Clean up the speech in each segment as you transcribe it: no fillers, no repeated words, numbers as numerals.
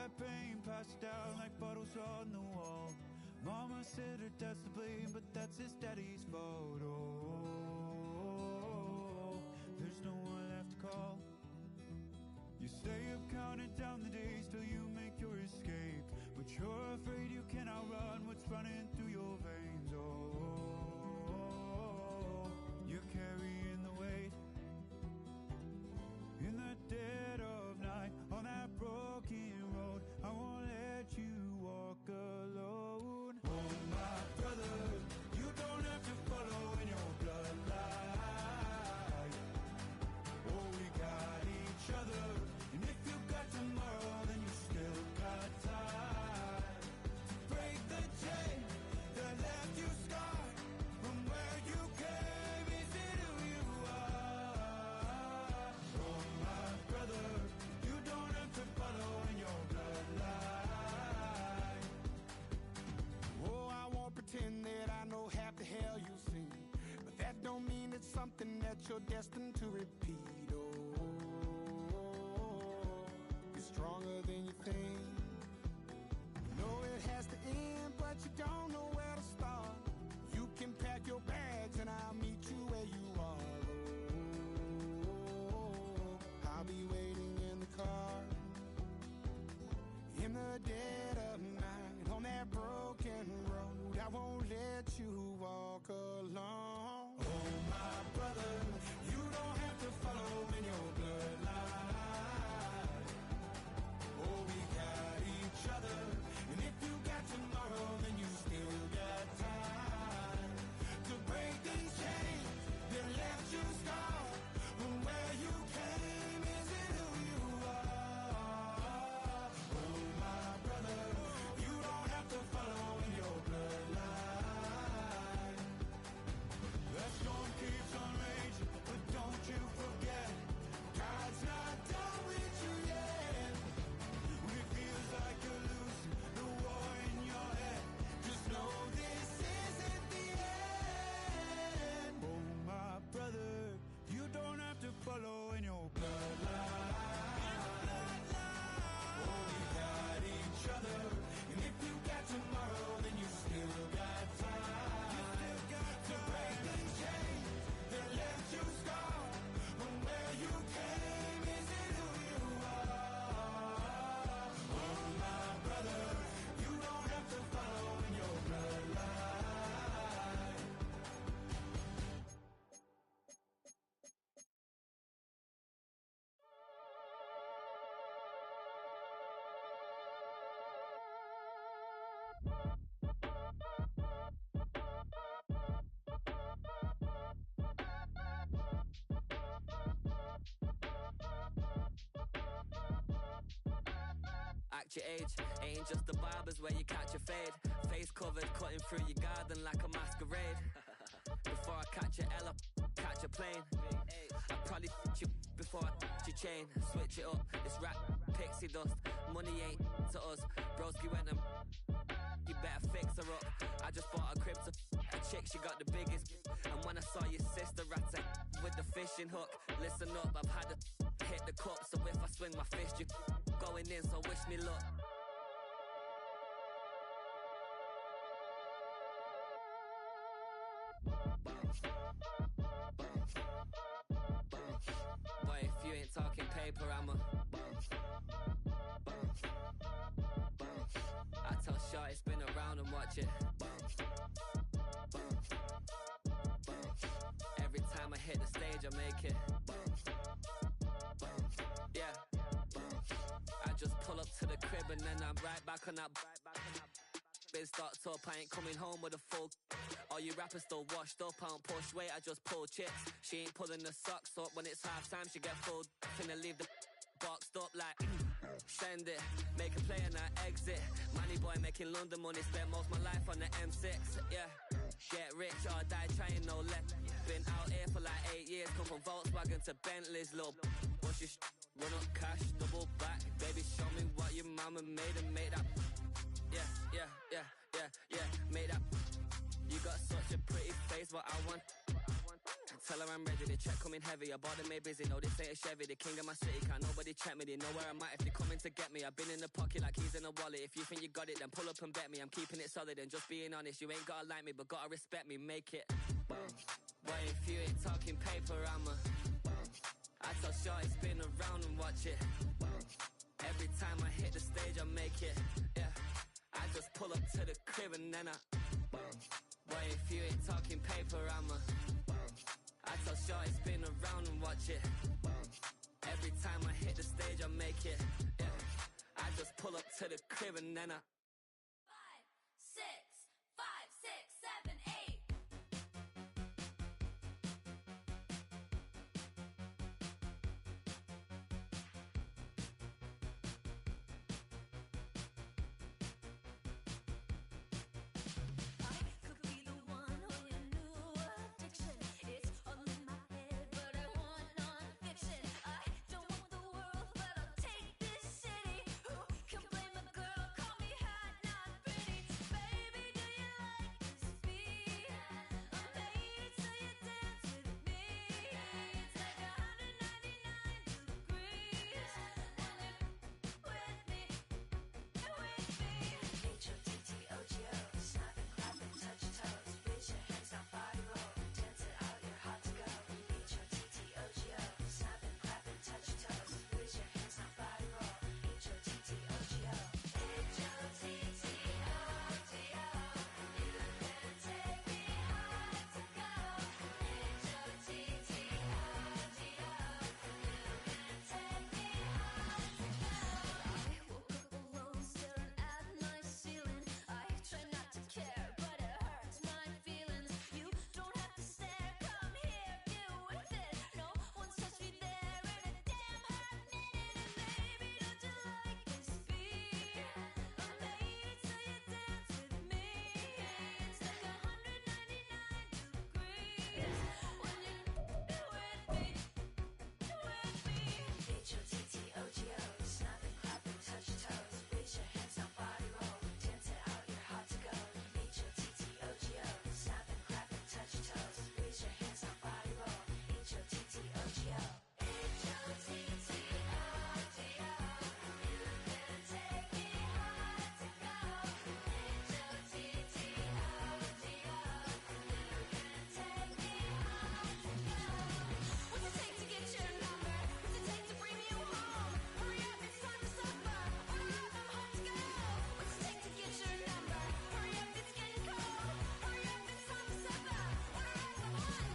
that pain, pass it down like bottles on the wall. Mama said her dad's to blame, but that's his daddy's fault. Oh, there's no one left to call. You stay up counting down the days till you make your escape, but you're afraid you cannot run what's running through your veins. Oh, you're carrying the weight in the dead of night on that broken road. I won't let you walk alone. Oh my brother, you don't have to follow in your bloodline. Oh, we got each other, and if you got tomorrow, then you still got time to break the chain that left you scarred from where you came. Is it who you are? Oh my brother, you don't have to follow in your bloodline. Oh, I won't pretend that I know half the hell you've seen, but that don't mean it's something that you're destined to repeat. Oh, you're stronger than you think. You know it has to end, but you don't know where to start. You can pack your bags and I'll meet you where you are. Oh, I'll be waiting in the car in the dead of night on that broken road. I won't let you walk alone. Oh my brother, you don't have to follow in your bloodline. Oh, we got each other, and if you got tomorrow, then you still got time to break these chains that left you scarred from where you came. Is it who you are? Oh my brother, you don't have to follow in your bloodline. That storm keeps on raging, but don't you forget, God's not done with you yet. When it feels like you're losing the war in your head, just know this isn't the end. Oh my brother, you don't have to follow in your bloodline. Oh, we got each other, and if you got tomorrow, then you still got time. You still got to break the chains that left you scarred from where you came. Is it who you are? Oh my brother, you don't have to follow in your bloodline. Act your age, ain't just the barbers where you catch a fade. Face covered, cutting through your garden like a masquerade. Before I catch a L, I catch a plane. I probably you before I your chain. Switch it up, this rap pixie dust. Money ain't to us. Broski went and you better fix her up. I just bought a crib to a chick, she got the biggest. And when I saw your sister at it with the fishing hook, listen up, I've had to hit the cup. So if I swing my fist, you going in, so wish me luck. Boy, if you ain't talking paper, I'm a I tell Shorty spin around and watch it. Every time I hit the stage, I make it. Yeah. I just pull up to the crib and then I'm right back on that. Been stocked up, I ain't coming home with a full. All you rappers still washed up, I don't push weight, I just pull chips. She ain't pulling the socks up, when it's half time she get full. Finna leave the boxed up like send it, make a play and I exit. Money boy making London money, spent most of my life on the M6. Yeah, get rich or die trying, no left. Been out here for like 8 years, come from Volkswagen to Bentley's. Little what's your run up cash, double back. Baby show me what your mama made and make that. Yeah, make that. You got such a pretty face, but I want Tell her I'm ready, the check coming heavy. I bought them made busy, no this ain't a Chevy. The king of my city, can't nobody check me. They know where I'm at if they coming to get me. I've been in the pocket like keys in a wallet. If you think you got it, then pull up and bet me. I'm keeping it solid and just being honest. You ain't gotta like me, but gotta respect me, make it. Boy, if you ain't talking paper, I tell shorty spin around and watch it. Every time I hit the stage, I make it. Yeah, I just pull up to the crib and then boy, if you ain't talking paper, I tell shorty spin around and watch it. Every time I hit the stage, I make it. Yeah, I just pull up to the crib and then 5, 6, 5, 6, 7, 8. I could be the one on your new addiction. It's all in my head, but I want non-fiction. I don't want the world, but I'll take this city. Who can blame a girl? Call me hot, not pretty. Baby, do you like this beat? I'm made it so you dance with me. It's like 199 degrees when you're with me. H-O-T-T-O-G-O, snap and clap and touch your toes. Raise your hands, now body roll. Dance it out, you're hot to go. H-O-T-T-O-G-O, snap and clap and touch your toes. Raise your hands, now body roll. H-O-T-T-O-G-O. H-O-T-T-O-G-O, you can take me high to go. H-O-T-T-O-G-O, you can take me high to go. I woke up alone, staring at my ceiling. I try not to care, but it hurts my feelings. You don't have to stare, come here, get with it. No one's touched me there in a damn hot minute. And baby, don't you like this beat? I'm made it so you dance with me. It's like 199 degrees when you're with me. H-O-T-T-O-G-O, snap and clap and touch your toes. Raise your hands, now body roll. Dance it out, you're hot to go. H-O-T-T-O-G-O, snap and clap and touch your toes. Raise your hands, now body roll. H-O-T-T-O-G-O. H-O-T-T-O-G-O, you can take me high to go. H-O-T-T-O-G-O, you can take me high to go. What's it take to get your number? What's it take to bring you home? Hurry up, it's time to suffer. Order up, I'm hot to go. What's it take to get your number? Hurry up, it's getting cold. Hurry up, it's time to suffer. Order up, I'm hot to go.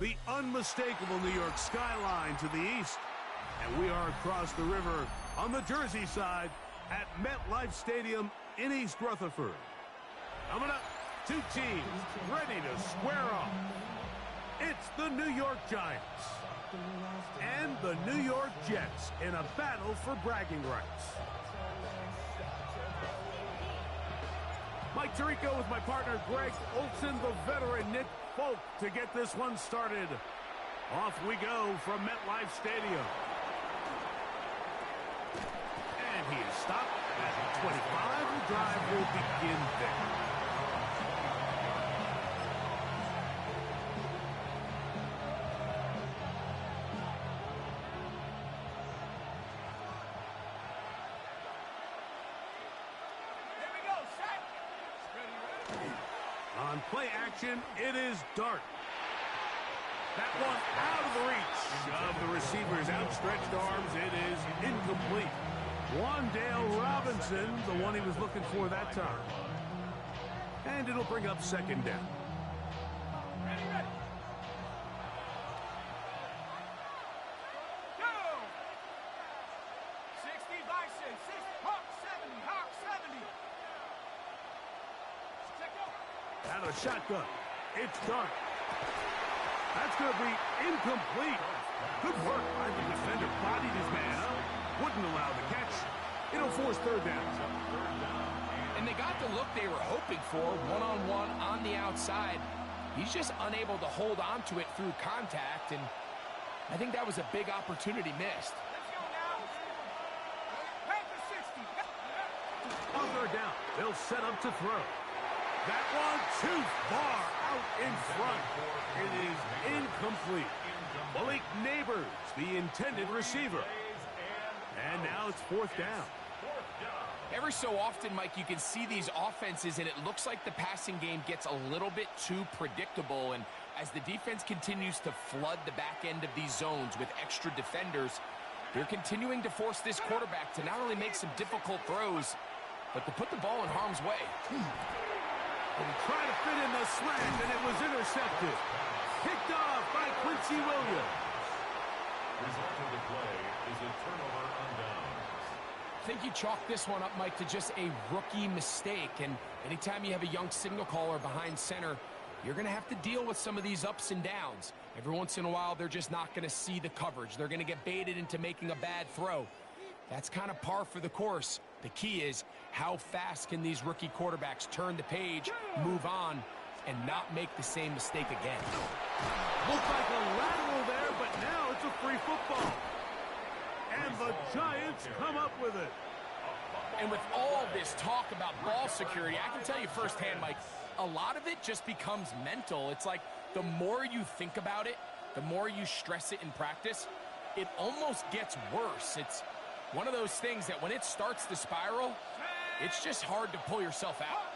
The unmistakable New York skyline to the east. And we are across the river on the Jersey side at MetLife Stadium in East Rutherford. Coming up, two teams ready to square off. It's the New York Giants and the New York Jets in a battle for bragging rights. Mike Tirico with my partner Greg Olson, the veteran Nick Folk to get this one started. Off we go from MetLife Stadium. And he is stopped at the 25. The drive will begin there. On play action, it is Dart. That one out of the reach of the receiver's outstretched arms. It is incomplete. Wan'Dale Robinson, the one he was looking for that time. And it'll bring up second down. Ready. Go! 60 Bison, 6 Hawk 70, Hawk 70. Check out. Out of the shotgun, it's Dart. That's going to be incomplete. Good work by the defender. Bodied his man up. Wouldn't allow the catch. It'll force third down. And they got the look they were hoping for, one-on-one on the outside. He's just unable to hold on to it through contact, and I think that was a big opportunity missed. On third down, they'll set up to throw. That one too far out in front. It is incomplete. Malik Neighbors, the intended receiver. And now it's fourth down. Every so often, Mike, you can see these offenses, and it looks like the passing game gets a little bit too predictable. And as the defense continues to flood the back end of these zones with extra defenders, they're continuing to force this quarterback to not only make some difficult throws, but to put the ball in harm's way. And he tried to fit in the slant, and it was intercepted. Picked off by Quincy Williams. Result of the play is a turnover on downs. I think you chalk this one up, Mike, to just a rookie mistake. And anytime you have a young signal caller behind center, you're going to have to deal with some of these ups and downs. Every once in a while, they're just not going to see the coverage. They're going to get baited into making a bad throw. That's kind of par for the course. The key is how fast can these rookie quarterbacks turn the page, move on, and not make the same mistake again. Looked like a lateral there, but now it's a free football. And the Giants come up with it. And with all this talk about ball security, I can tell you firsthand, Mike, a lot of it just becomes mental. It's like the more you think about it, the more you stress it in practice, it almost gets worse. It's one of those things that when it starts to spiral, it's just hard to pull yourself out.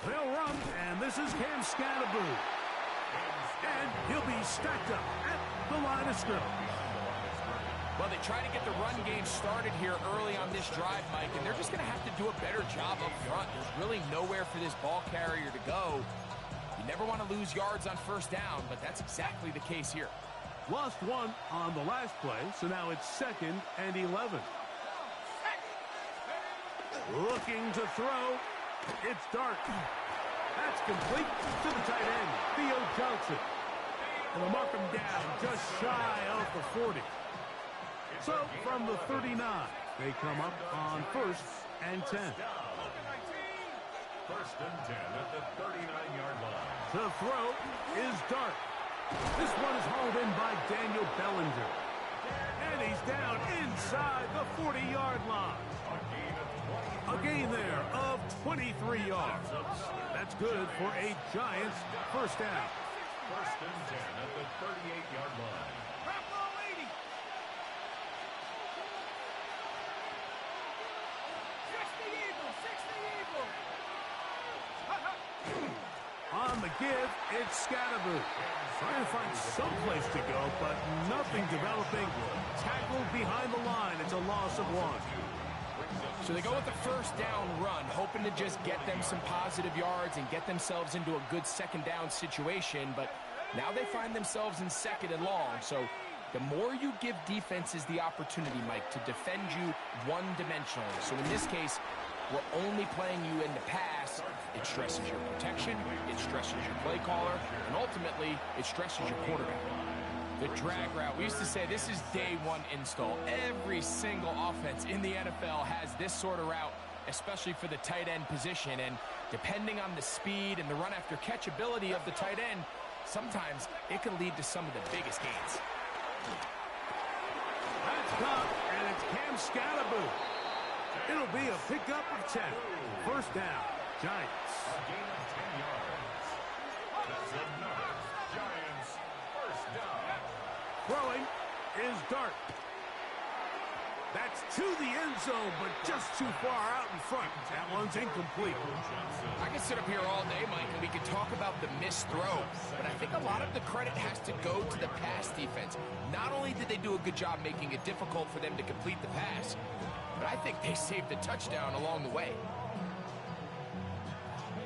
They'll run, and this is Cam Scatterboo. And he'll be stacked up at the line of scrimmage. Well, they try to get the run game started here early on this drive, Mike, and they're just going to have to do a better job up front. There's really nowhere for this ball carrier to go. You never want to lose yards on first down, but that's exactly the case here. Lost one on the last play, so now it's 2nd and 11. Looking to throw. It's Dart. That's complete to the tight end, Theo Johnson. And they'll mark him down just shy of the 40. So from the 39, they come up on 1st and 10. First and 10 at the 39-yard line. The throw is Dart. This one is hauled in by Daniel Bellinger. And he's down inside the 40-yard line. A gain there of 23 yards. That's good for a Giants first down. First and 10 at the 38-yard line. On the give, it's Scatterboo. Trying to find some place to go, but nothing developing. Tackled behind the line. It's a loss of 1. So they go with the first down run, hoping to just get them some positive yards and get themselves into a good second down situation, but now they find themselves in 2nd and long. So the more you give defenses the opportunity, Mike, to defend you one-dimensionally. So in this case, we're only playing you in the pass. It stresses your protection, it stresses your play caller, and ultimately, it stresses your quarterback. The drag route, we used to say this is day one install. Every single offense in the NFL has this sort of route, especially for the tight end position. And depending on the speed and the run after catch ability of the tight end, sometimes it can lead to some of the biggest gains. That's caught, and it's Cam Scatterboo. It'll be a pickup of 10. First down, Giants. A gain of 10 yards. That's another Giants first down. Throwing is Dart. That's to the end zone, but just too far out in front. That one's incomplete. I could sit up here all day, Mike, and we could talk about the missed throw, but I think a lot of the credit has to go to the pass defense. Not only did they do a good job making it difficult for them to complete the pass, but I think they saved a touchdown along the way.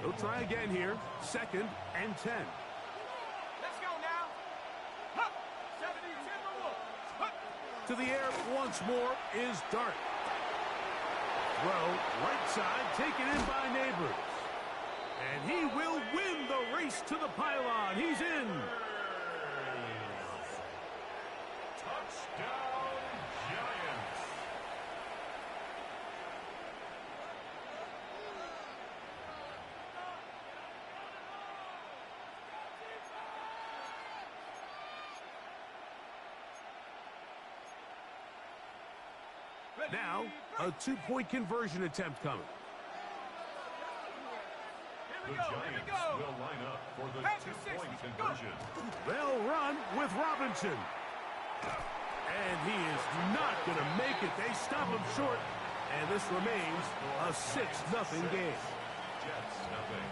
They'll try again here. 2nd and 10. Let's go now. to the air once more is Dart. Throw, right side, taken in by Neighbors. And he will win the race to the pylon. He's in. Touchdown, Giants. Now, a two-point conversion attempt coming. The Giants will line up for the two-point conversion. They'll run with Robinson. And he is not going to make it. They stop him short. And this remains a 6-0 game. Jets nothing.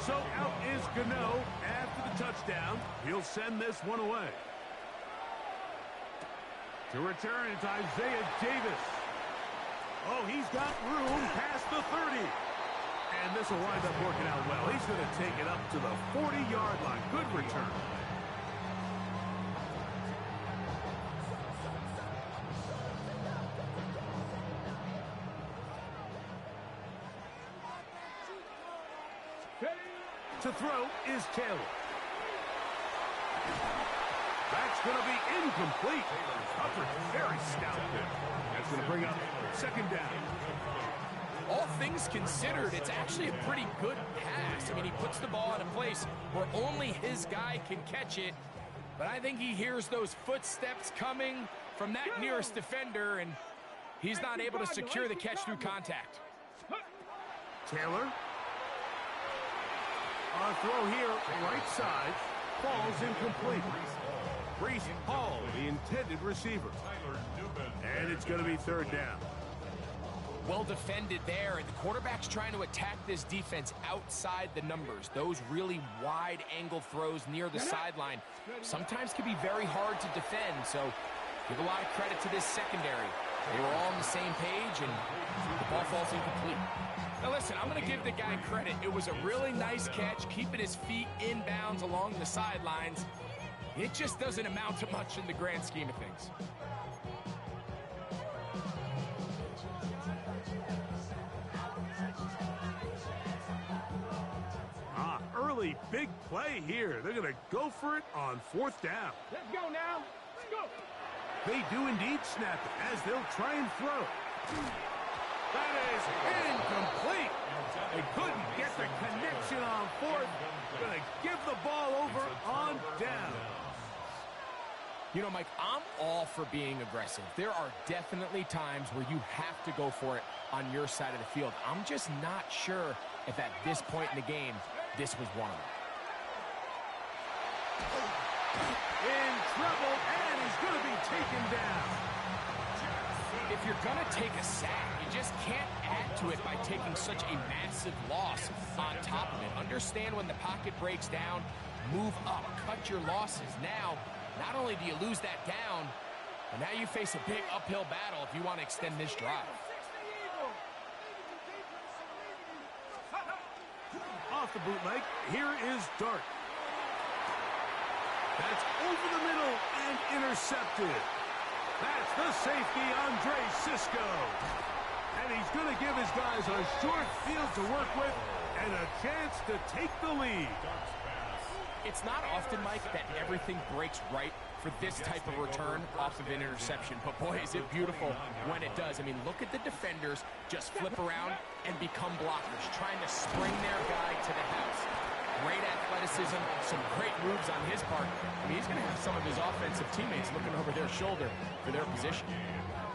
So out is Gano after the touchdown. He'll send this one away. To return, it's Isaiah Davis. Oh, he's got room past the 30. And this will wind up working out well. He's going to take it up to the 40-yard line. Good return. To throw is Taylor. That's going to be incomplete. Covered very stout there. That's going to bring up second down. All things considered, it's actually a pretty good pass. I mean, he puts the ball in a place where only his guy can catch it. But I think he hears those footsteps coming from that nearest defender, and he's not able to secure the catch through contact. Taylor. A throw here, right side, falls incomplete. Breece Hall, the intended receiver. And it's going to be third down. Well defended there, and the quarterback's trying to attack this defense outside the numbers. Those really wide angle throws near the sideline sometimes can be very hard to defend, so give a lot of credit to this secondary. They were all on the same page, and the ball falls incomplete. Now listen, I'm going to give the guy credit. It was a really nice catch, keeping his feet in bounds along the sidelines. It just doesn't amount to much in the grand scheme of things. Early big play here. They're going to go for it on fourth down. Let's go now. Let's go. They do indeed snap it as they'll try and throw. That is incomplete. They couldn't get the connection on fourth. Going to give the ball over on down. You know, Mike, I'm all for being aggressive. There are definitely times where you have to go for it on your side of the field. I'm just not sure if at this point in the game, this was one of them. In trouble, and he's going to be taken down. If you're going to take a sack, you just can't add to it by taking such a massive loss on top of it. Understand when the pocket breaks down, move up, cut your losses. Now, not only do you lose that down, but now you face a big uphill battle if you want to extend this drive. Off the bootleg, here is Dart. That's over the middle and intercepted. That's the safety, Andre Cisco. And he's going to give his guys a short field to work with and a chance to take the lead. It's not often, Mike, that everything breaks right for this type of return off of an interception. But boy, is it beautiful when it does. I mean, look at the defenders just flip around and become blockers, trying to spring their guy to the house. Great athleticism, some great moves on his part. I mean, he's going to have some of his offensive teammates looking over their shoulder for their position.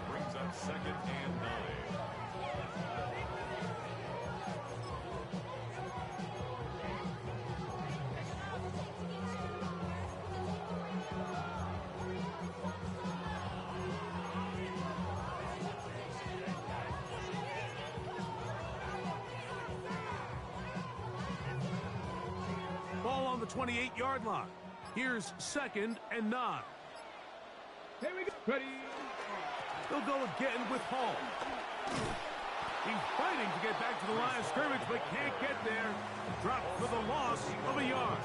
Brings up second and 9. Ball on the 28-yard line. Here's second and 9. Here we go. Ready. They'll go again with Hall. He's fighting to get back to the line of scrimmage, but can't get there. Dropped for the loss of a yard.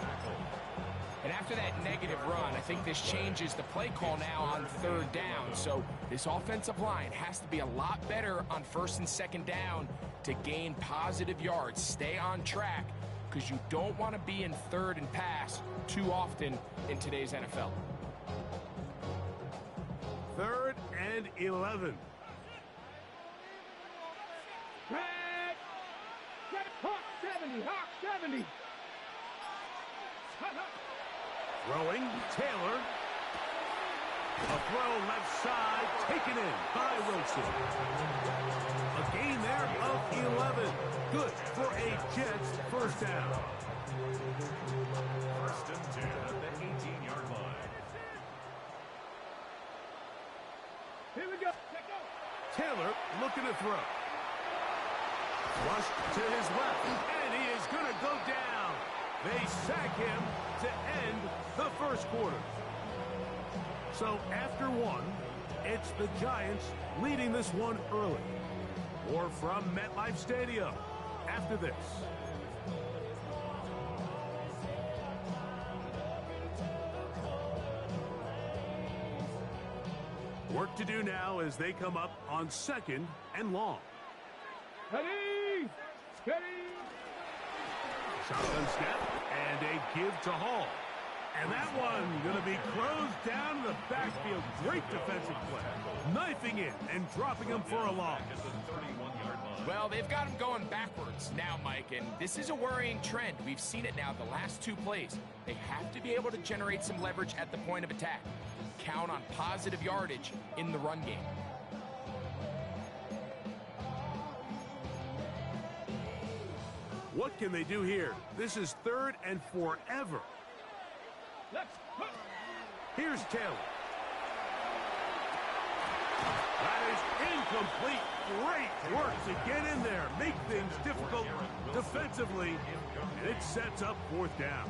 And after that negative run, I think this changes the play call now on third down. So this offensive line has to be a lot better on first and second down to gain positive yards. Stay on track, because you don't want to be in third and pass too often in today's NFL. 3rd and 11. Red. Hawk 70. Hawk 70. Throwing, Taylor. A throw left side, taken in by Wilson. A gain there of 11. Good for a Jets first down. 1st and 10 at the 18-yard line. Here we go. Taylor looking to throw. Rushed to his left, and he is going to go down. They sack him to end the first quarter. So after one, it's the Giants leading this one early. More from MetLife Stadium after this. Work to do now as they come up on 2nd and long. Ready. Steady. Shotgun snap and a give to Hall. And that one going to be closed down to the backfield. Great defensive play. Knifing it and dropping him for a loss. Well, they've got him going backwards now, Mike, and this is a worrying trend. We've seen it now the last 2 plays. They have to be able to generate some leverage at the point of attack. Count on positive yardage in the run game. What can they do here? This is 3rd and forever. Let's go. Here's Taylor. That is incomplete. Great work to get in there, make things difficult defensively, and it sets up 4th down.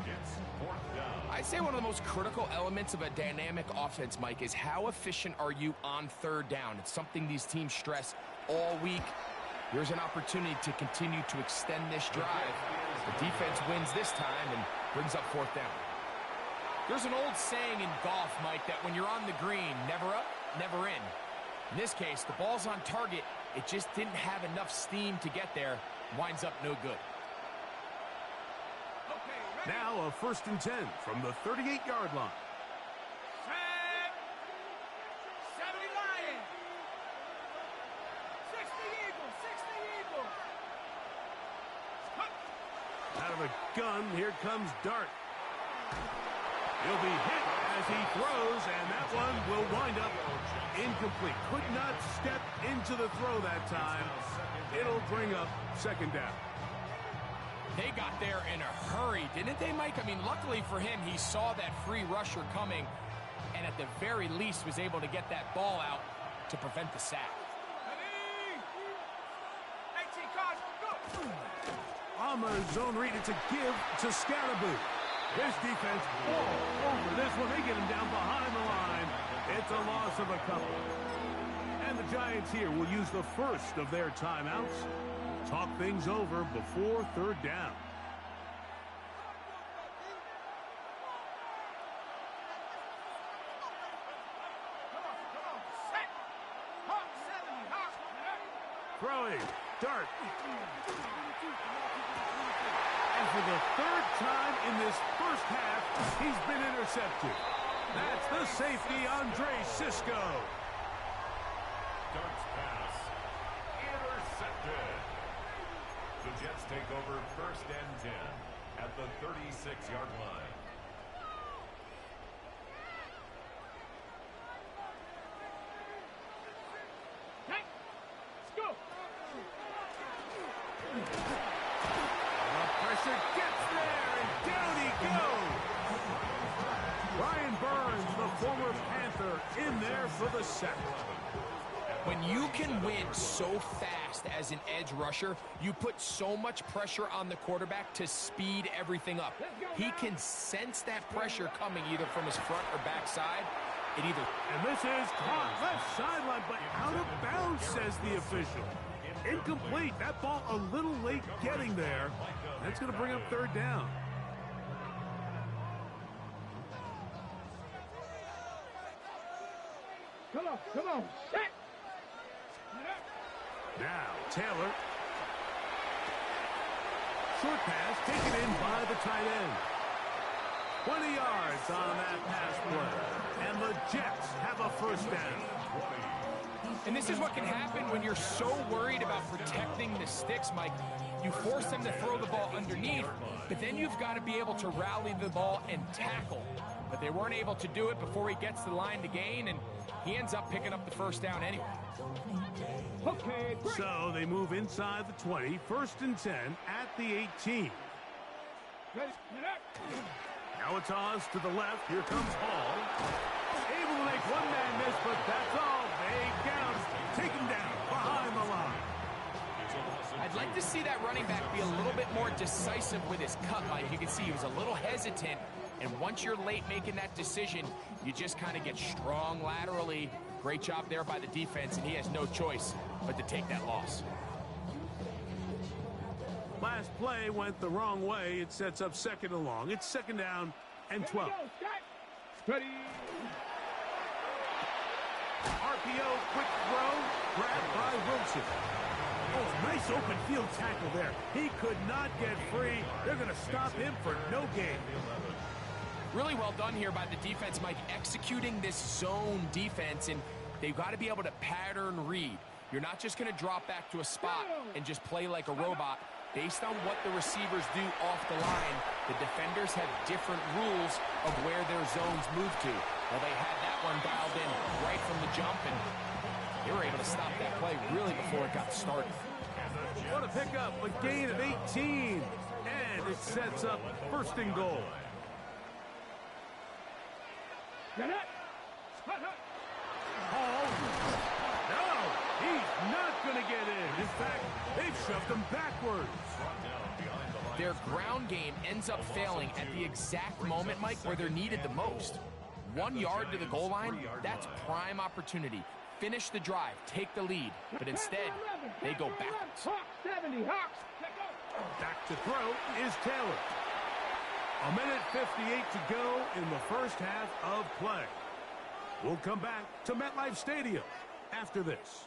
I'd say one of the most critical elements of a dynamic offense, Mike, is how efficient are you on 3rd down. It's something these teams stress all week. Here's an opportunity to continue to extend this drive. The defense wins this time and brings up 4th down. There's an old saying in golf, Mike, that when you're on the green, never up, never in. In this case, the ball's on target. It just didn't have enough steam to get there. Winds up no good. Now a 1st and 10 from the 38-yard line. Set. 70 Lions. 60 Eagles. 60 Eagles. Out of a gun, here comes Dart. He'll be hit as he throws, and that one will wind up incomplete. Could not step into the throw that time. It'll bring up 2nd down. They got there in a hurry, didn't they, Mike? I mean, luckily for him, he saw that free rusher coming, and at the very least was able to get that ball out to prevent the sack. On the zone read, it's a give to Scalaboo. His defense all over this one. They get him down behind the line. It's a loss of a couple. And the Giants here will use the first of their timeouts. Talk things over before 3rd down. Throwing. Dart. And for the 3rd time in this first half, he's been intercepted. That's the safety, Andre Cisco. Dart's pass intercepted. The Jets take over 1st and 10 at the 36-yard line. Hey, let's go. The pressure gets there, and down he goes. Brian Burns, the former Panther, in there for the sack. When you can win so fast as an edge rusher, you put so much pressure on the quarterback to speed everything up. He can sense that pressure coming either from his front or back side. It either... And this is caught left sideline, but out of bounds, says the official. Incomplete. That ball a little late getting there. That's going to bring up 3rd down. Come on. Set. Now, Taylor. Short pass taken in by the tight end. 20 yards on that pass play. And the Jets have a first down. And this is what can happen when you're so worried about protecting the sticks, Mike. You force them to throw the ball underneath, but then you've got to be able to rally the ball and tackle. But they weren't able to do it before he gets to the line to gain, and he ends up picking up the first down anyway. Okay, great. So they move inside the 20, 1st and 10 at the 18. Ready. Now it's Oz to the left. Here comes Hall. Able to make one man miss, but that's all. They get him. Take him down behind the line. I'd like to see that running back be a little bit more decisive with his cut, Mike. You can see he was a little hesitant, and once you're late making that decision, you just kind of get strong laterally. Great job there by the defense, and he has no choice but to take that loss. Last play went the wrong way. It sets up 2nd and long. It's 2nd down and 12. Ready. RPO, quick throw, grabbed by Wilson. Oh, nice open field tackle there. He could not get free. They're going to stop him for no gain. Really well done here by the defense, Mike, executing this zone defense, and they've got to be able to pattern read. You're not just going to drop back to a spot and just play like a robot. Based on what the receivers do off the line, the defenders have different rules of where their zones move to. Well, they had that one dialed in right from the jump, and they were able to stop that play really before it got started. What a pickup, a gain of 18, and it sets up 1st and goal. Hall. No, he's not going to get in. In fact, they've shoved him backwards. Their ground game ends up failing at the exact moment, Mike, where they're needed the most. 1 yard to the goal line, that's prime opportunity. Finish the drive, take the lead, but instead, they go backwards. Hawks, 70, Hawks. Back to throw is Taylor. 1:58 to go in the first half of play. We'll come back to MetLife Stadium after this.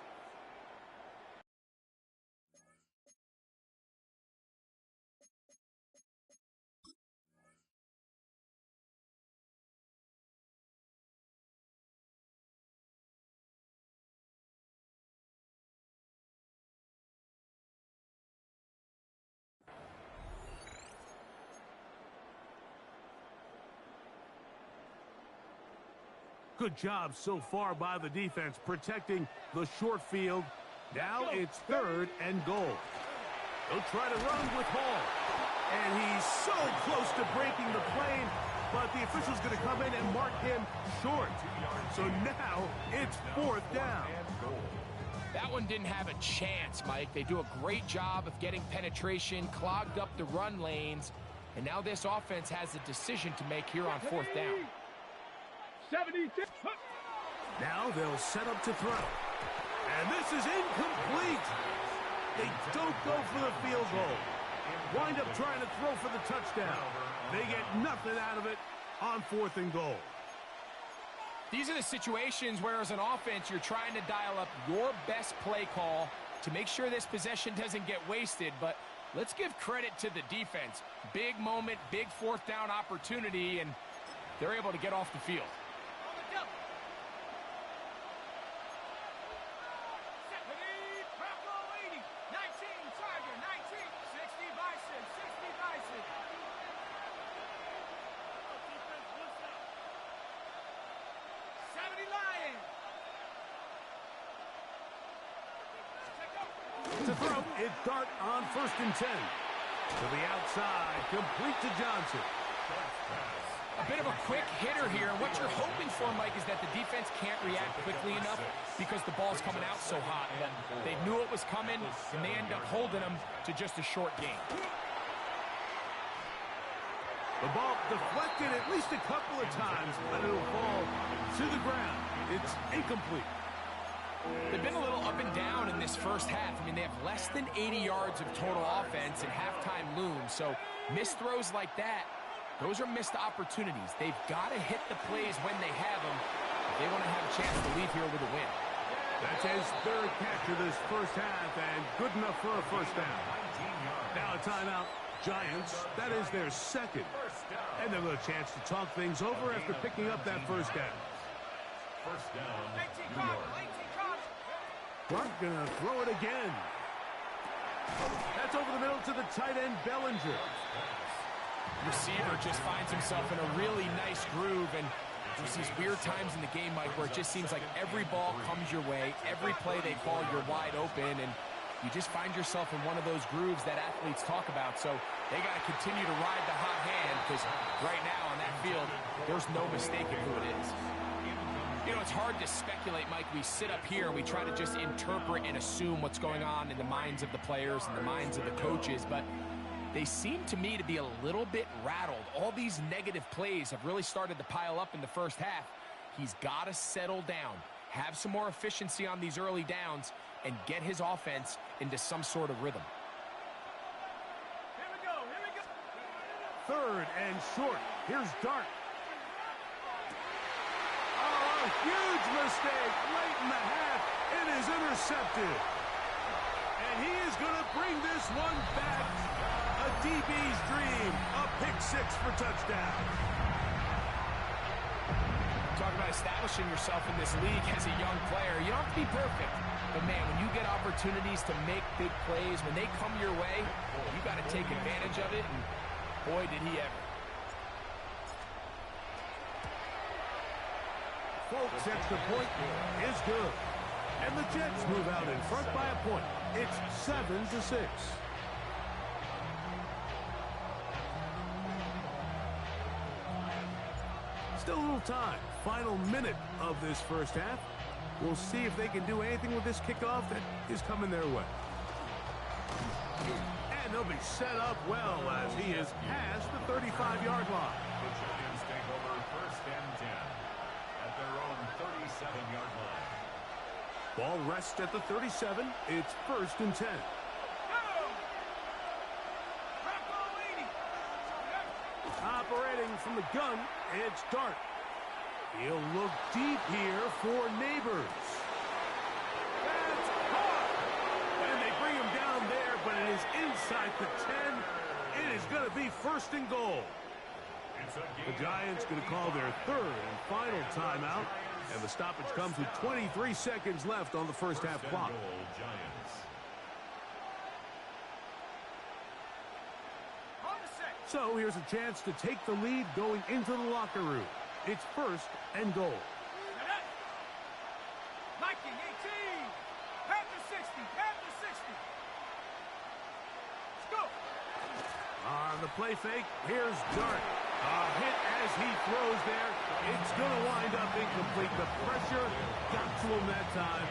Good job so far by the defense protecting the short field. Now it's 3rd and goal. They'll try to run with Hall. And he's so close to breaking the plane, but the official's going to come in and mark him short. So now it's 4th down. That one didn't have a chance, Mike. They do a great job of getting penetration, clogged up the run lanes, and now this offense has a decision to make here on 4th down. 76. Now they'll set up to throw. And this is incomplete. They don't go for the field goal. Wind up trying to throw for the touchdown. They get nothing out of it on 4th and goal. These are the situations where, as an offense, you're trying to dial up your best play call to make sure this possession doesn't get wasted. But let's give credit to the defense. Big moment, big 4th down opportunity, and they're able to get off the field. To throw, it Dart on 1st and 10. To the outside, complete to Johnson. A bit of a quick hitter here, and what you're hoping for, Mike, is that the defense can't react quickly enough because the ball's coming out so hot. But they knew it was coming, and they end up holding them to just a short gain. The ball deflected at least a couple of times, but it'll fall to the ground. It's incomplete. They've been a little up and down in this first half. I mean, they have less than 80 yards of total offense, and halftime looms. So missed throws like that, those are missed opportunities. They've got to hit the plays when they have them. they want to have a chance to leave here with a win. That's his third catch of this first half, and good enough for a first down. Now a timeout. Giants, that is their second. And they'll have a chance to talk things over after picking up that first down. First down, New York. Clark gonna throw it again. That's over the middle to the tight end, Bellinger. Receiver just finds himself in a really nice groove, and there's these weird times in the game, Mike, where it just seems like every ball comes your way, every play they call, you're wide open, and you just find yourself in one of those grooves that athletes talk about. So they got to continue to ride the hot hand, because right now on that field, there's no mistaking who it is. You know, it's hard to speculate, Mike. We sit up here and we try to just interpret and assume what's going on in the minds of the players and the minds of the coaches, but they seem to me to be a little bit rattled. All these negative plays have really started to pile up in the first half. He's got to settle down, have some more efficiency on these early downs, and get his offense into some sort of rhythm. Here we go. Third and short. Here's Dart. Oh, a huge mistake late in the half. It is intercepted. And he is going to bring this one back. A DB's dream. A pick six for touchdown. Talk about establishing yourself in this league as a young player. You don't have to be perfect. But, man, when you get opportunities to make big plays, when they come your way, you got to take advantage of it. And, boy, did he ever. Folks, extra point is good. And the Jets move out in front by a point. It's 7-6. Still a little time. Final minute of this first half. We'll see if they can do anything with this kickoff that is coming their way. And they'll be set up well as he is past the 35-yard line. The Giants take over first and 10 at their own 37-yard line. Ball rests at the 37. It's first and 10. Operating from the gun, it's Dart. He'll look deep here for Neighbors. That's caught! And they bring him down there, but it is inside the 10. It is going to be first and goal. The Giants going to call their third and final timeout, and the stoppage comes with 23 seconds left on the first half clock. So here's a chance to take the lead going into the locker room. It's first and goal. Mikey, 18. Panther 60. Panther 60. Let's go. On the play fake, here's Dart. A hit as he throws there. It's going to wind up incomplete. The pressure got to him that time,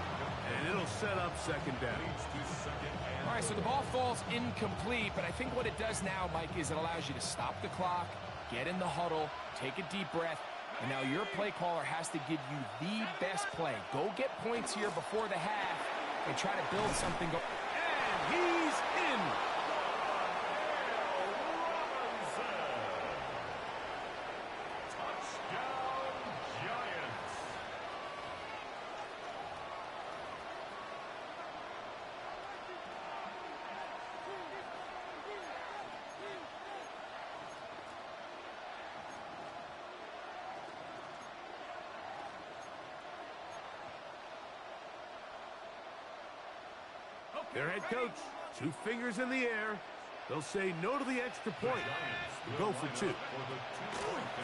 and it'll set up second down. All right, so the ball falls incomplete, but I think what it does now, Mike, is it allows you to stop the clock, get in the huddle, take a deep breath, and now your play caller has to give you the best play. Go get points here before the half and try to build something. And he's in. Touchdown, Giants. Their head coach, 2 fingers in the air. They'll say no to the extra point. Go for 2.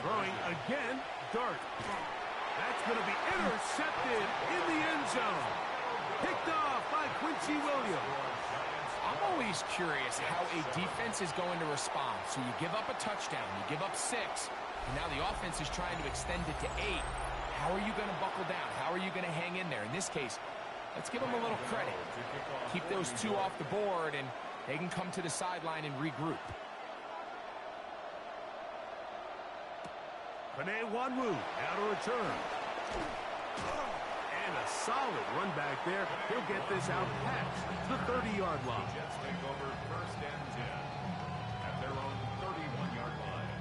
Throwing again, Dart. That's going to be intercepted in the end zone. Picked off by Quincy Williams. I'm always curious how a defense is going to respond. So you give up a touchdown, you give up 6, and now the offense is trying to extend it to 8. How are you going to buckle down? How are you going to hang in there? In this case, let's give them a little credit. Keep those 2 off the board, and they can come to the sideline and regroup. Penei Wanwu now to return. And a solid run back there. He'll get this out past the 30-yard line. Jets take over first and 10 at their own 31-yard line.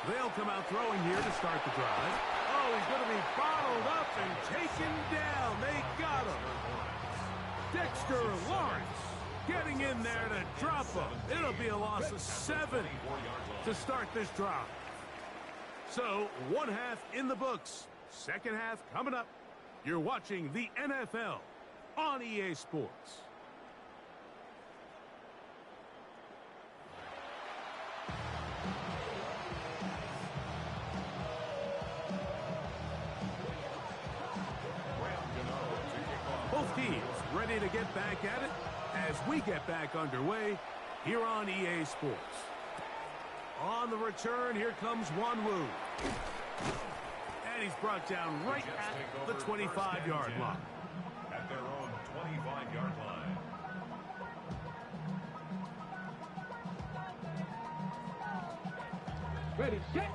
They'll come out throwing here to start the drive. Oh, he's going to be bottled up and taken down. They got him. Dexter Lawrence getting in there to drop him. It'll be a loss of 7 to start this drive. So, one half in the books. Second half coming up. You're watching the NFL on EA Sports. Both teams ready to get back at it as we get back underway here on EA Sports. On the return, here comes Wanwu. And he's brought down right at the 25-yard line. At their own 25-yard line. Ready, set.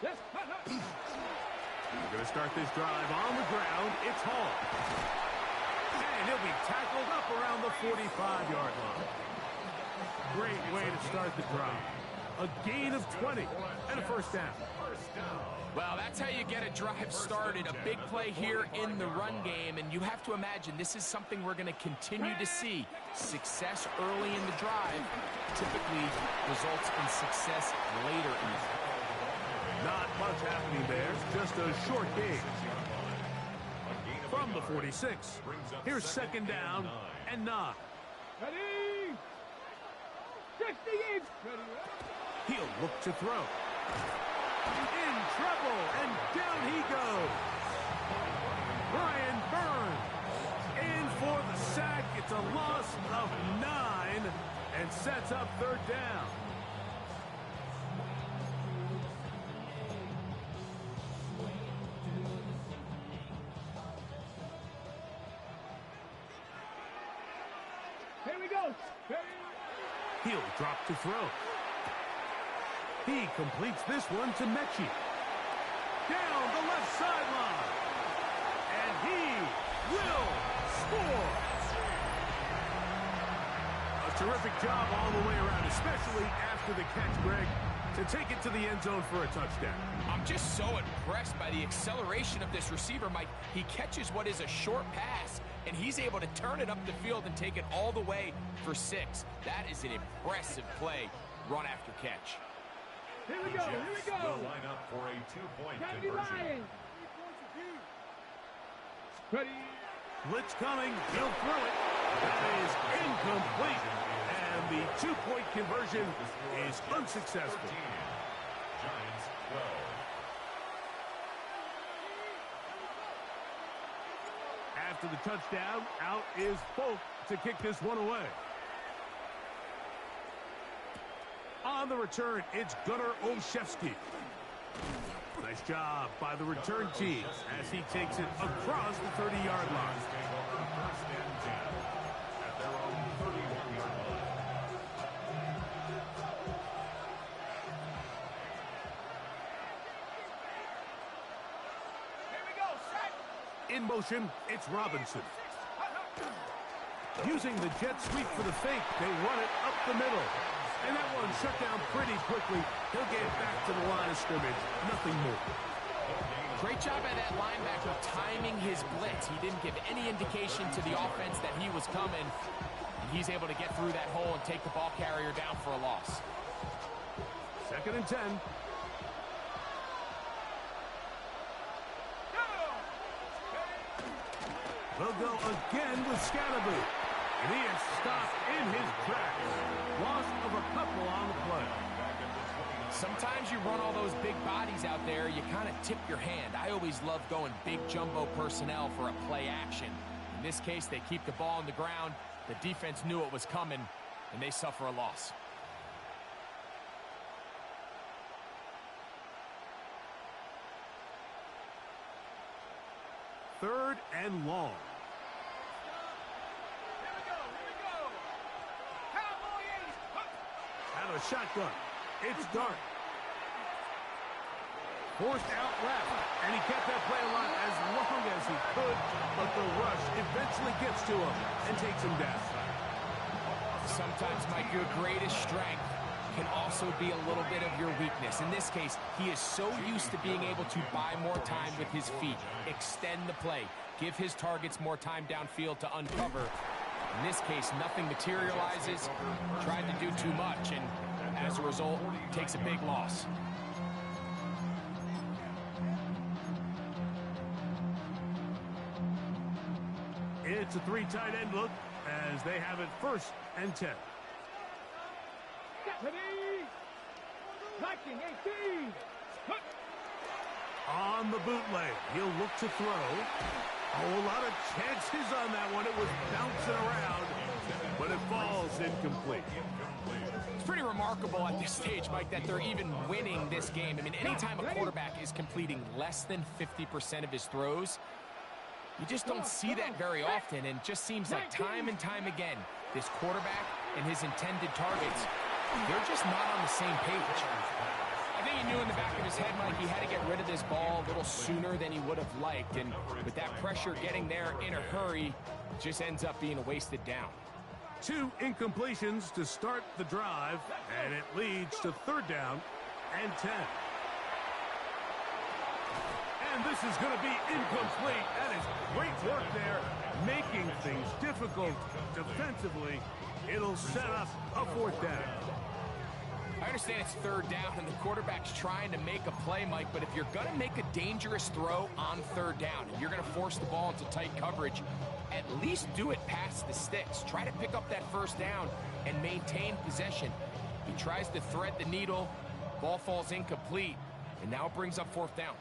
Yes, We're going to start this drive on the ground. It's Hall. And he'll be tackled up around the 45-yard line. Great way to start the drive. A gain of 20 and a first down. Well, that's how you get a drive started. A big play here in the run game, and you have to imagine this is something we're going to continue to see. Success early in the drive typically results in success later in the drive. Not much happening there, just a short gain. From the 46, here's second down and 9. ready. 60 inch. Ready. He'll look to throw. In trouble, and down he goes. Brian Burns in for the sack. It's a loss of 9 and sets up third down. Here we go. Ready. He'll drop to throw. He completes this one to Mechie. Down the left sideline. And he will score. A terrific job all the way around, especially after the catch, Greg, to take it to the end zone for a touchdown. I'm just so impressed by the acceleration of this receiver, Mike. He catches what is a short pass, and he's able to turn it up the field and take it all the way for 6. That is an impressive play, run after catch. Here we go. Here we go. Will line up for a 2-point Candy conversion. Lions. Ready. Blitz coming. He'll throw it. That is incomplete. And the 2-point conversion is unsuccessful. 13. Giants 12. After the touchdown, out is Folk to kick this one away. On the return, it's Gunnar Olszewski. Nice job by the return team as he takes it across the 30-yard line. First and 10 at their own 31-yard line. Here we go. Set. In motion, it's Robinson. Using the jet sweep for the fake, they run it up the middle. And that one shut down pretty quickly. He'll get back to the line of scrimmage. Nothing more. Great job by that linebacker timing his blitz. He didn't give any indication to the offense that he was coming. And he's able to get through that hole and take the ball carrier down for a loss. Second and 10. They'll go again with Scatterby. And he is stopped in his tracks. Loss of a couple on the play. Sometimes you run all those big bodies out there, you kind of tip your hand. I always love going big jumbo personnel for a play action. In this case, they keep the ball on the ground. The defense knew it was coming, and they suffer a loss. Third and long. Out of a shotgun. It's Dart. Forced out left. And he kept that play alive as long as he could. But the rush eventually gets to him and takes him down. Sometimes, Mike, your greatest strength can also be a little bit of your weakness. In this case, he is so used to being able to buy more time with his feet, extend the play, give his targets more time downfield to uncover. In this case, nothing materializes, tried to do too much, and as a result, takes a big loss. It's a 3 tight end look as they have it 1st and 10. Ready? 1918. On the bootleg, he'll look to throw. Oh, a lot of chances on that one. It was bouncing around, but it falls incomplete. It's pretty remarkable at this stage, Mike, that they're even winning this game. I mean, anytime a quarterback is completing less than 50% of his throws, you just don't see that very often, and it just seems like time and time again, this quarterback and his intended targets, they're just not on the same page. I think he knew in the back of his head, Mike, he had to get rid of this ball a little sooner than he would have liked, and with that pressure getting there in a hurry, it just ends up being a wasted down. 2 incompletions to start the drive, and it leads to 3rd down and 10. And this is going to be incomplete. That is great work there, making things difficult defensively. It'll set up a 4th down. I understand it's 3rd down and the quarterback's trying to make a play, Mike, but if you're going to make a dangerous throw on 3rd down and you're going to force the ball into tight coverage, at least do it past the sticks. Try to pick up that 1st down and maintain possession. He tries to thread the needle, ball falls incomplete, and now it brings up 4th down.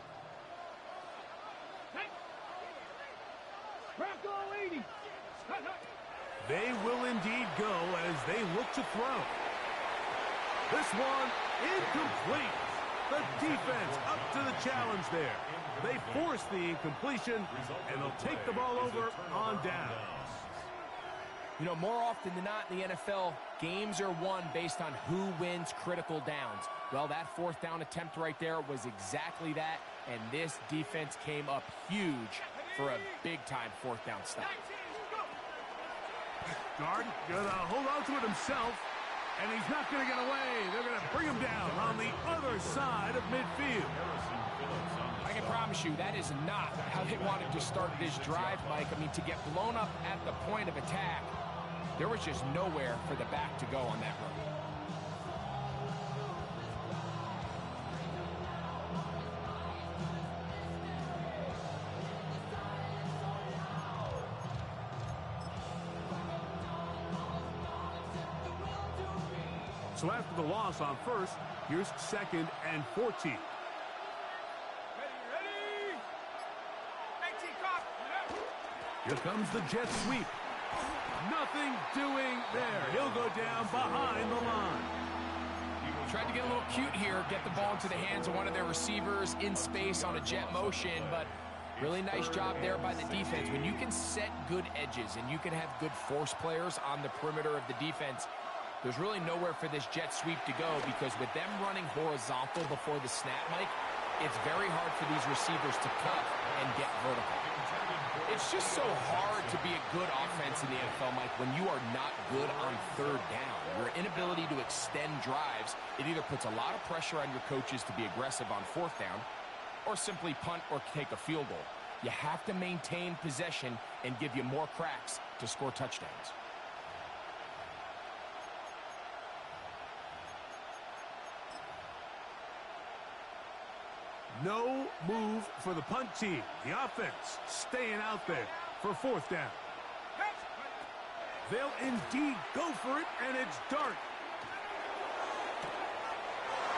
They will indeed go as they look to throw. This one incomplete. The defense up to the challenge there. They force the incompletion, and they'll take the ball over on down. You know, more often than not in the NFL, games are won based on who wins critical downs. Well, that 4th down attempt right there was exactly that, and this defense came up huge for a big-time 4th down stop. Guard gonna hold on to it himself, and he's not gonna get away. They're gonna bring him down on the other side of midfield. I can promise you that is not how they wanted to start this drive, Mike. I mean, to get blown up at the point of attack, there was just nowhere for the back to go on that run. So after the loss on 1st, here's 2nd and 14. Ready? 19 cop. Here comes the jet sweep. Nothing doing there. He'll go down behind the line. Tried to get a little cute here, get the ball into the hands of one of their receivers in space on a jet motion, but really nice job there by the defense. When you can set good edges and you can have good force players on the perimeter of the defense, there's really nowhere for this jet sweep to go, because with them running horizontal before the snap, Mike, it's very hard for these receivers to cut and get vertical. It's just so hard to be a good offense in the NFL, Mike, when you are not good on 3rd down. Your inability to extend drives, it either puts a lot of pressure on your coaches to be aggressive on 4th down, or simply punt or take a field goal. You have to maintain possession and give you more cracks to score touchdowns. No move for the punt team. The offense staying out there for 4th down. They'll indeed go for it, and it's Dart.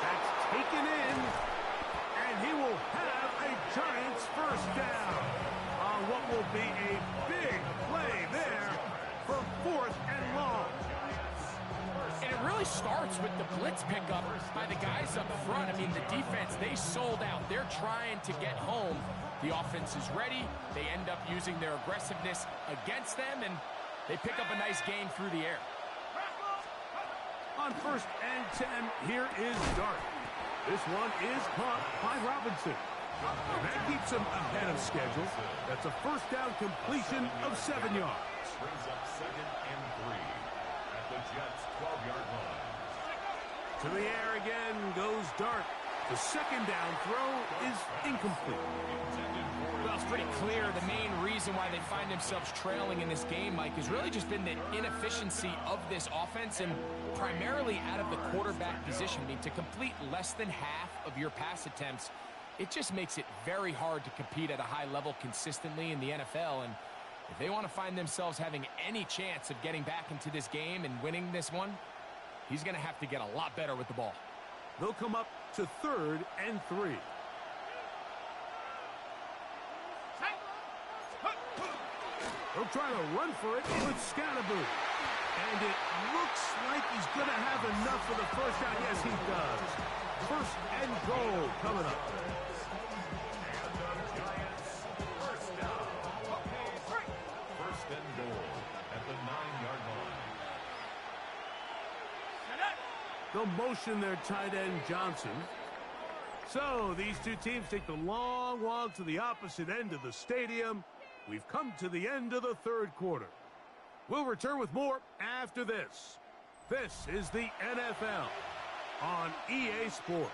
That's taken in, and he will have a Giants 1st down on what will be a big play there for 4th and long. And it really starts with the blitz pickup by the guys up front. I mean, the defense, they sold out. They're trying to get home. The offense is ready. They end up using their aggressiveness against them, and they pick up a nice gain through the air. On 1st and 10, here is Dart. This one is caught by Robinson. That keeps him ahead of schedule. That's a 1st down completion of 7 yards. Brings up 2nd and 3. at the Jets' 12-yard line. To the air again goes Dart. The second down throw is incomplete. Well, it's pretty clear the main reason why they find themselves trailing in this game, Mike, has really just been the inefficiency of this offense and primarily out of the quarterback position. I mean, to complete less than half of your pass attempts, it just makes it very hard to compete at a high level consistently in the NFL. And if they want to find themselves having any chance of getting back into this game and winning this one, he's going to have to get a lot better with the ball. They'll come up to 3rd and 3. They'll try to run for it with Scatterboo. And it looks like he's going to have enough for the first down. Yes, he does. 1st and goal coming up. And the Giants, first down. 1st and goal at the 9-yard line. They'll motion their tight end, Johnson. So these two teams take the long walk to the opposite end of the stadium. We've come to the end of the 3rd quarter. We'll return with more after this. This is the NFL on EA Sports.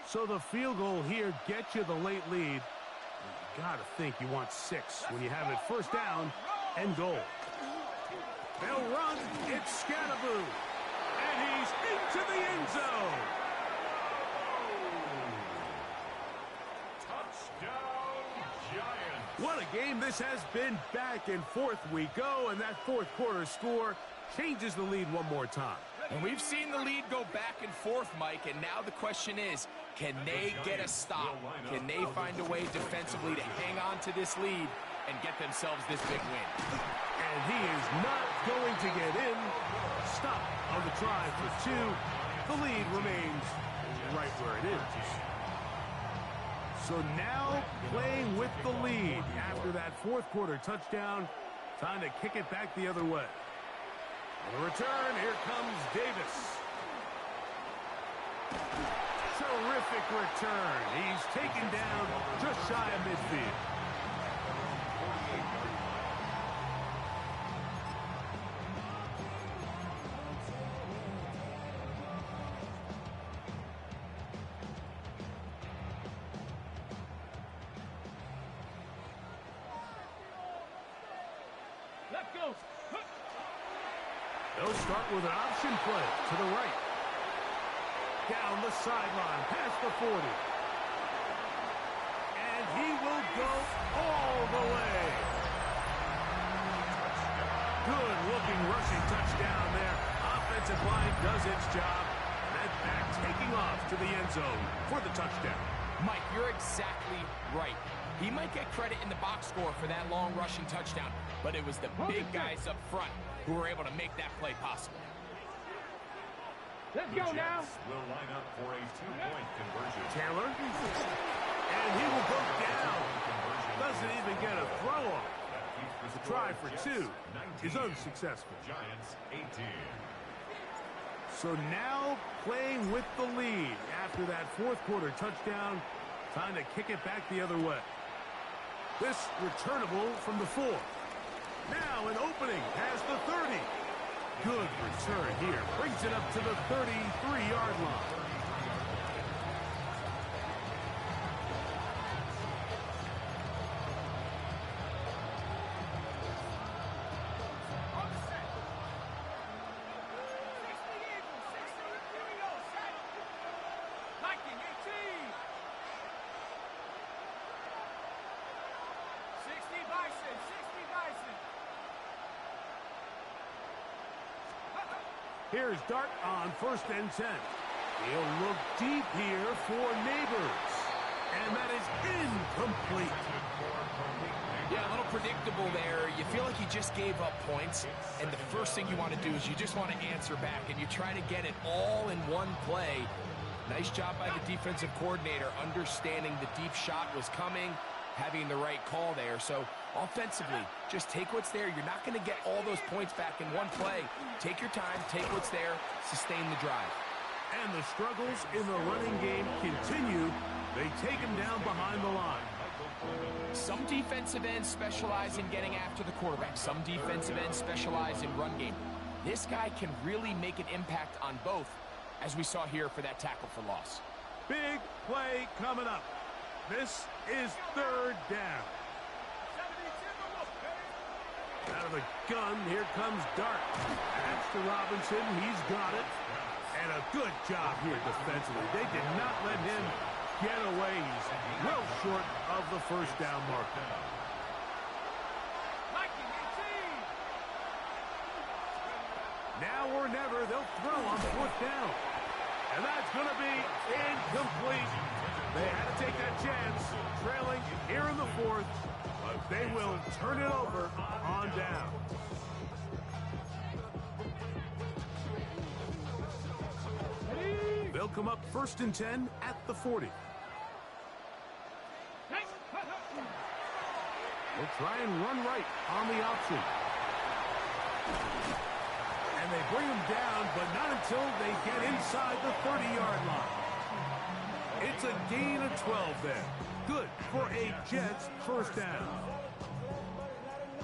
So the field goal here gets you the late lead. You got to think you want 6 when you have it 1st down and goal. They'll run. It's Scatterboo. And he's into the end zone. Touchdown, Giants. What a game this has been. Back and forth we go, and that 4th quarter score changes the lead one more time. And we've seen the lead go back and forth, Mike, and now the question is, can they get a stop? Can they find a way defensively to hang on to this lead and get themselves this big win? And he is not going to get in. Stop on the try for 2. The lead remains right where it is. So now playing with the lead after that 4th quarter touchdown. Time to kick it back the other way. On the return, here comes Davis. Terrific return. He's taken down just shy of midfield. Left goes. They'll start with an option play to the right. Down the sideline, past the 40. And he will go all the way. Good looking rushing touchdown there. Offensive line does its job. And back taking off to the end zone for the touchdown. Mike, you're exactly right. He might get credit in the box score for that long rushing touchdown, but it was the big guys up front who were able to make that play possible. Let's go now. Will line up for a 2-point conversion. Taylor. And he will go down. Doesn't even get a throw off. The try for 2 is unsuccessful. Giants 18. So now playing with the lead after that 4th quarter touchdown. Time to kick it back the other way. This returnable from the 4. Now an opening past the 30. Good return here. Brings it up to the 33-yard line. Here's Dart on 1st and 10. He'll look deep here for Neighbors. And that is incomplete. Yeah, a little predictable there. You feel like he just gave up points, and the first thing you want to do is you just want to answer back, and you try to get it all in one play. Nice job by the defensive coordinator, understanding the deep shot was coming, having the right call there. So offensively, just take what's there. You're not going to get all those points back in one play. Take your time, take what's there, sustain the drive. And the struggles in the running game continue. They take him down behind the line. Some defensive ends specialize in getting after the quarterback. Some defensive ends specialize in run game. This guy can really make an impact on both, as we saw here for that tackle for loss. Big play coming up. This is third down. Out of the gun, here comes Dart. That's to Robinson. He's got it. And a good job here defensively. They did not let him get away. He's well short of the first down marker. Now or never, they'll throw on fourth down. And that's going to be incomplete. They had to take that chance, trailing here in the fourth. But they will turn it over on down. They'll come up 1st and 10 at the 40. They'll try and run right on the option. And they bring him down, but not until they get inside the 30-yard line. It's a gain of 12 there. Good for a Jets first down.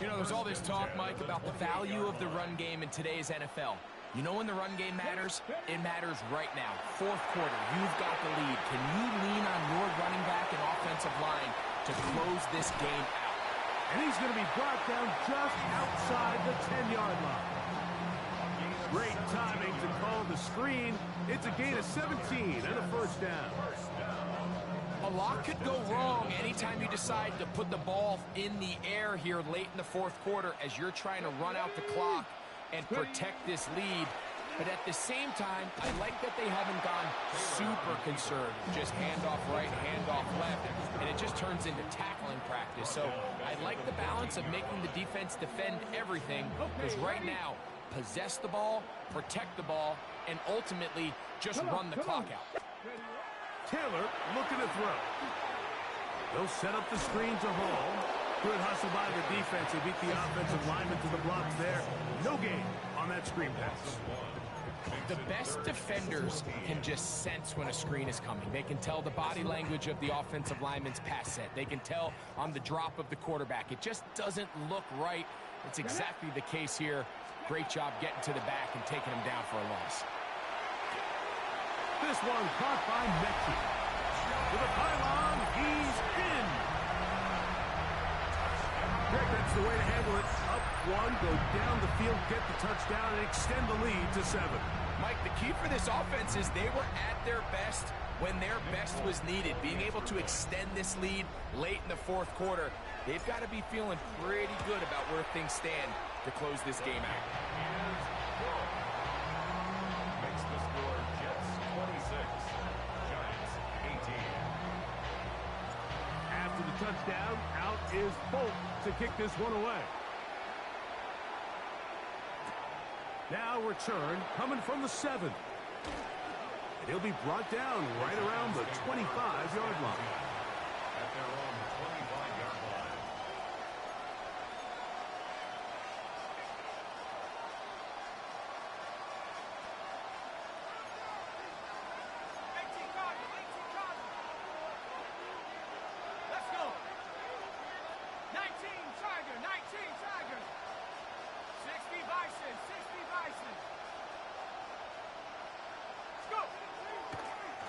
You know, there's all this talk, Mike, about the value of the run game in today's NFL. You know when the run game matters? It matters right now. Fourth quarter, you've got the lead. Can you lean on your running back and offensive line to close this game out? And he's going to be brought down just outside the 10-yard line. Great timing to call the screen. It's a gain of 17 and a first down. A lot could go wrong anytime you decide to put the ball in the air here late in the fourth quarter as you're trying to run out the clock and protect this lead. But at the same time, I like that they haven't gone super conservative. Just handoff right, handoff left, and it just turns into tackling practice. So I like the balance of making the defense defend everything, because right now, possess the ball, protect the ball, and ultimately just run the clock out. Taylor looking to throw. They'll set up the screen to Hall. Good hustle by the defense. They beat the offensive lineman to the blocks there. No gain on that screen pass. The best defenders can just sense when a screen is coming. They can tell the body language of the offensive lineman's pass set. They can tell on the drop of the quarterback. It just doesn't look right. It's exactly the case here. Great job getting to the back and taking him down for a loss. This one caught by Mechie. To the pylon, he's in. Greg, that's the way to handle it. Up one, go down the field, get the touchdown, and extend the lead to 7. Mike, the key for this offense is they were at their best when their best was needed. Being able to extend this lead late in the fourth quarter, they've got to be feeling pretty good about where things stand to close this game out. Makes the score Jets 26, Giants 18. After the touchdown, out is Bolt to kick this one away. Now return coming from the 7. And he'll be brought down right around the 25-yard line. At their own 25-yard line. Let's go. 19 Tiger, 19 Tiger. 60 Bison, 60 Bison. Let's go.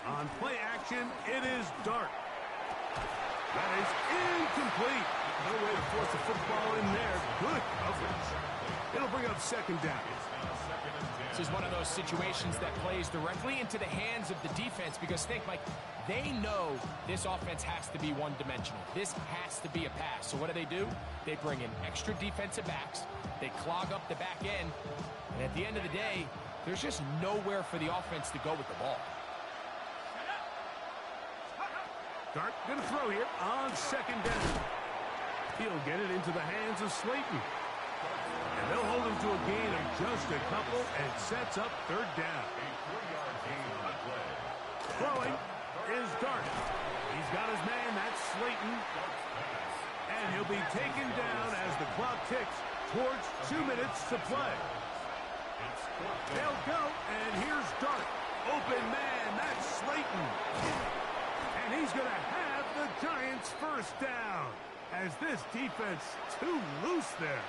On play action, it is Dart. That is incomplete. No way to force a football in there. Good coverage. It'll bring up 2nd down. This is one of those situations that plays directly into the hands of the defense because think, Mike, they know this offense has to be one-dimensional. This has to be a pass. So what do? They bring in extra defensive backs. They clog up the back end. And at the end of the day, there's just nowhere for the offense to go with the ball. Dart going to throw here on 2nd down. He'll get it into the hands of Slayton. And they'll hold him to a gain of just a couple and sets up 3rd down. A 3-yard gain on the play. Throwing is Dart. He's got his man, that's Slayton. And he'll be taken down as the clock ticks towards 2 minutes to play. They'll go, and here's Dart. open man. That's Slayton. And he's going to have the Giants first down. As this defense too loose there.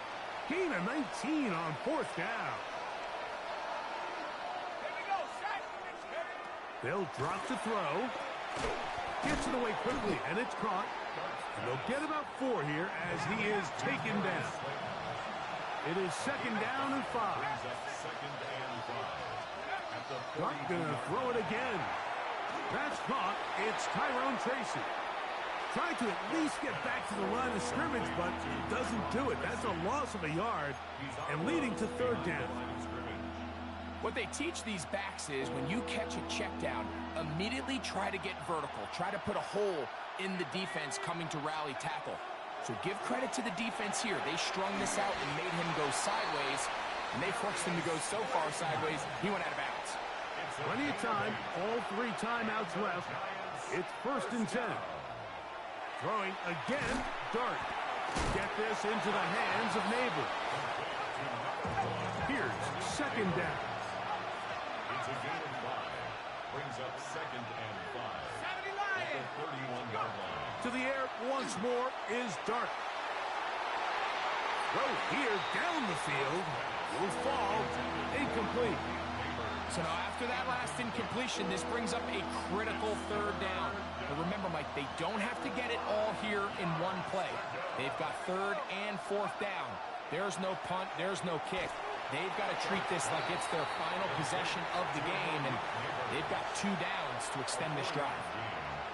Gain of 19 on fourth down. Here we go, set. They'll drop to throw. Gets it away quickly, and it's caught. And they'll get about 4 here as he is taken down. It is second down and 5. Second and 5. At the Dart gonna throw it again. That's caught. It's Tyrone Tracy. Trying to at least get back to the line of scrimmage, but doesn't do it. That's a loss of a yard and leading to third down. What they teach these backs is when you catch a check down, immediately try to get vertical. Try to put a hole in the defense coming to rally tackle. So give credit to the defense here. They strung this out and made him go sideways, and they forced him to go so far sideways, he went out of bounds. Plenty of time. All 3 timeouts left. It's first and 10. Throwing again. Dart. Get this into the hands of Neighbor. Here's second down. It's a gain of 5. Brings up second and 5. 70 At the Lions. 31-yard line. To the air once more is Dart. Throw here down the field. Will fall. Incomplete. So now after that last incompletion, this brings up a critical third down. But remember, Mike, they don't have to get it all here in one play. They've got third and fourth down. There's no punt. There's no kick. They've got to treat this like it's their final possession of the game, and they've got 2 downs to extend this drive.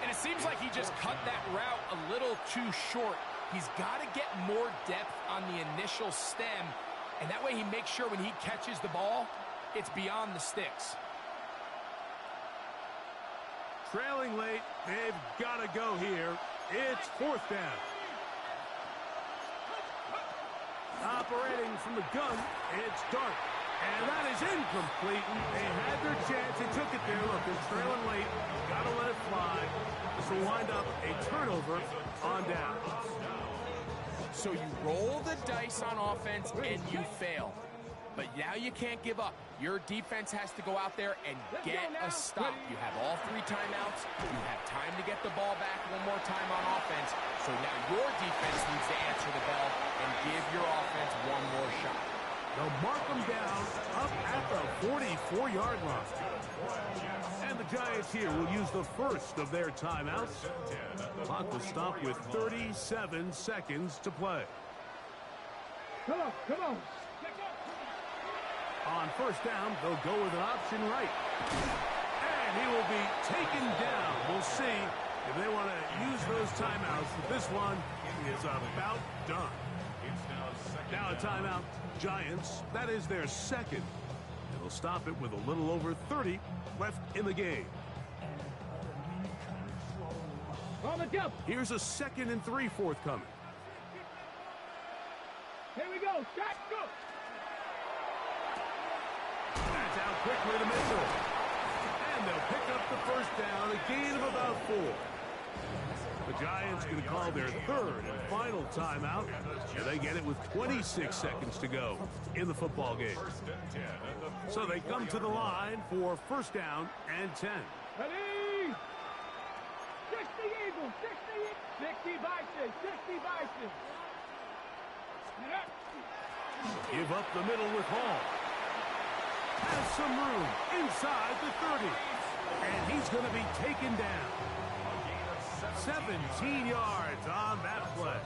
And it seems like he just cut that route a little too short. He's got to get more depth on the initial stem, and that way he makes sure when he catches the ball, it's beyond the sticks. Trailing late. They've got to go here. It's fourth down. Operating from the gun, it's Dart. And that is incomplete. They had their chance. They took it there. Look, they're trailing late. Got to let it fly. This will wind up a turnover on down. So you roll the dice on offense and you fail. But now you can't give up. Your defense has to go out there and get a stop. You have all 3 timeouts. You have time to get the ball back one more time on offense. So now your defense needs to answer the bell and give your offense one more shot. They'll mark them down up at the 44-yard line. And the Giants here will use the first of their timeouts. Clock will stop with 37 seconds to play. Come on, come on. On first down, they'll go with an option right. And he will be taken down. We'll see if they want to use those timeouts. But this one is about done. Now a timeout. Giants, that is their second. It'll stop it with a little over 30 left in the game. On the jump. Here's a 2nd and 3 forthcoming. Here we go. Shot, go. That's out quickly to Mitchell. And they'll pick up the first down, a gain of about 4. The Giants going to call their third and final timeout, and they get it with 26 seconds to go in the football game. So they come to the line for first down and 10. Ready? 60 Eagles, 60 Bison, 60 Bison. Give up the middle with Hall. Has some room inside the 30. And he's going to be taken down. 17 yards on that play.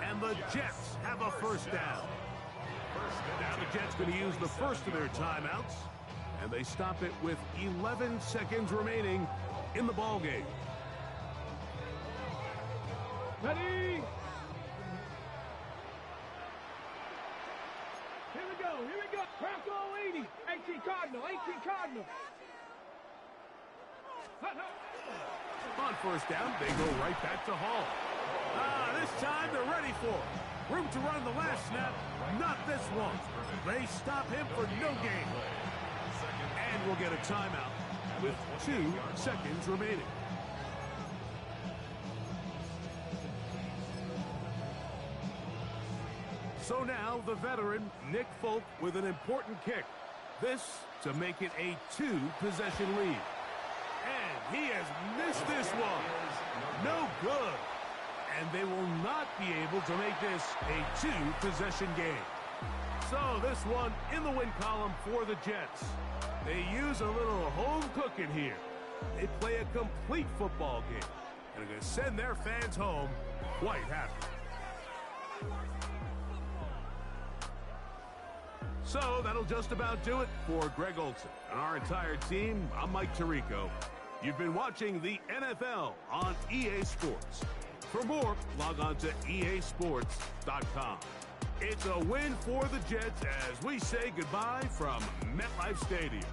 And the Jets have a first down. Now the Jets going to use the first of their timeouts. And they stop it with 11 seconds remaining in the ball game. Ready? Here we go, here we go. Bronco 80, 18 Cardinal, 18 Cardinal. On first down, they go right back to Hall. This time they're ready for it. Room to run the last snap, not this one. They stop him for no gain. And we'll get a timeout with 2 seconds remaining. So now the veteran, Nick Folk, with an important kick. This to make it a 2-possession lead. And he has missed this one. No good. And they will not be able to make this a 2-possession game. So this one in the win column for the Jets. They use a little home cooking here. They play a complete football game and are going to send their fans home quite happy. So that'll just about do it for Greg Olsen and our entire team. I'm Mike Tirico. You've been watching the NFL on EA Sports. For more, log on to easports.com. It's a win for the Jets as we say goodbye from MetLife Stadium.